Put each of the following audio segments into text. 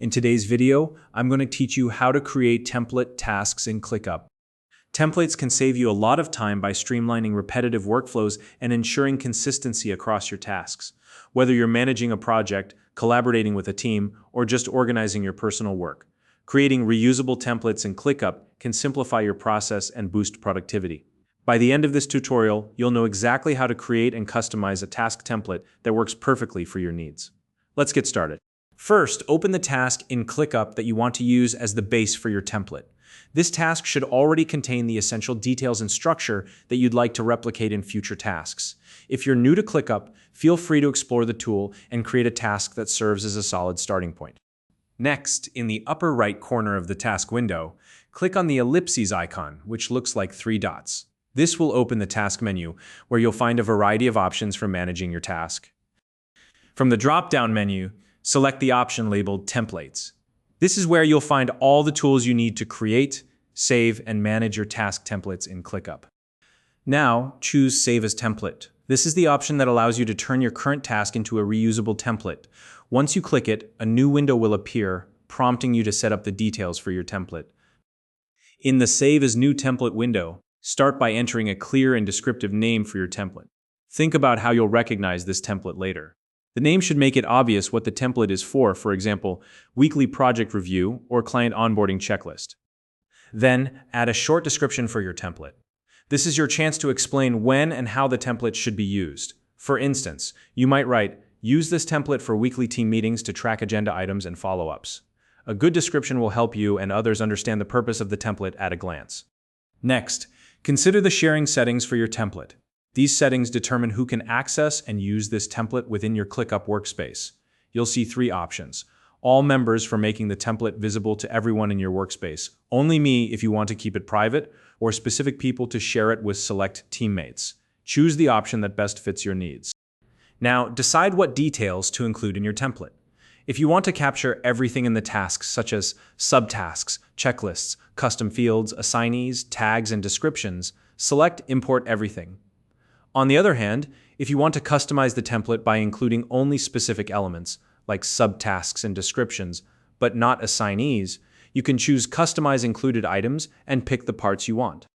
In today's video, I'm going to teach you how to create template tasks in ClickUp. Templates can save you a lot of time by streamlining repetitive workflows and ensuring consistency across your tasks. Whether you're managing a project, collaborating with a team, or just organizing your personal work, creating reusable templates in ClickUp can simplify your process and boost productivity. By the end of this tutorial, you'll know exactly how to create and customize a task template that works perfectly for your needs. Let's get started. First, open the task in ClickUp that you want to use as the base for your template. This task should already contain the essential details and structure that you'd like to replicate in future tasks. If you're new to ClickUp, feel free to explore the tool and create a task that serves as a solid starting point. Next, in the upper right corner of the task window, click on the ellipses icon, which looks like 3 dots. This will open the task menu, where you'll find a variety of options for managing your task. From the drop-down menu, select the option labeled Templates. This is where you'll find all the tools you need to create, save, and manage your task templates in ClickUp. Now, choose Save as Template. This is the option that allows you to turn your current task into a reusable template. Once you click it, a new window will appear, prompting you to set up the details for your template. In the Save as New Template window, start by entering a clear and descriptive name for your template. Think about how you'll recognize this template later. The name should make it obvious what the template is for example, weekly project review or client onboarding checklist. Then, add a short description for your template. This is your chance to explain when and how the template should be used. For instance, you might write, "Use this template for weekly team meetings to track agenda items and follow-ups." A good description will help you and others understand the purpose of the template at a glance. Next, consider the sharing settings for your template. These settings determine who can access and use this template within your ClickUp workspace. You'll see 3 options. All members for making the template visible to everyone in your workspace, only me if you want to keep it private, or specific people to share it with select teammates. Choose the option that best fits your needs. Now, decide what details to include in your template. If you want to capture everything in the tasks, such as subtasks, checklists, custom fields, assignees, tags, and descriptions, select Import Everything. On the other hand, if you want to customize the template by including only specific elements, like subtasks and descriptions, but not assignees, you can choose Customize Included Items and pick the parts you want.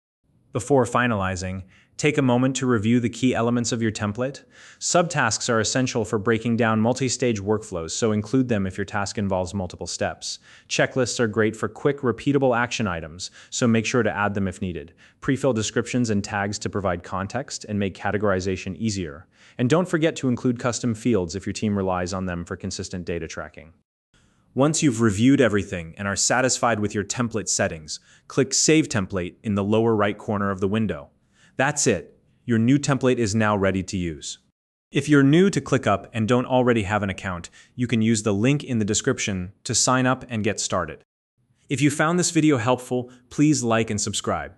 Before finalizing, take a moment to review the key elements of your template. Subtasks are essential for breaking down multi-stage workflows, so include them if your task involves multiple steps. Checklists are great for quick, repeatable action items, so make sure to add them if needed. Pre-fill descriptions and tags to provide context and make categorization easier. And don't forget to include custom fields if your team relies on them for consistent data tracking. Once you've reviewed everything and are satisfied with your template settings, click Save Template in the lower right corner of the window. That's it. Your new template is now ready to use. If you're new to ClickUp and don't already have an account, you can use the link in the description to sign up and get started. If you found this video helpful, please like and subscribe.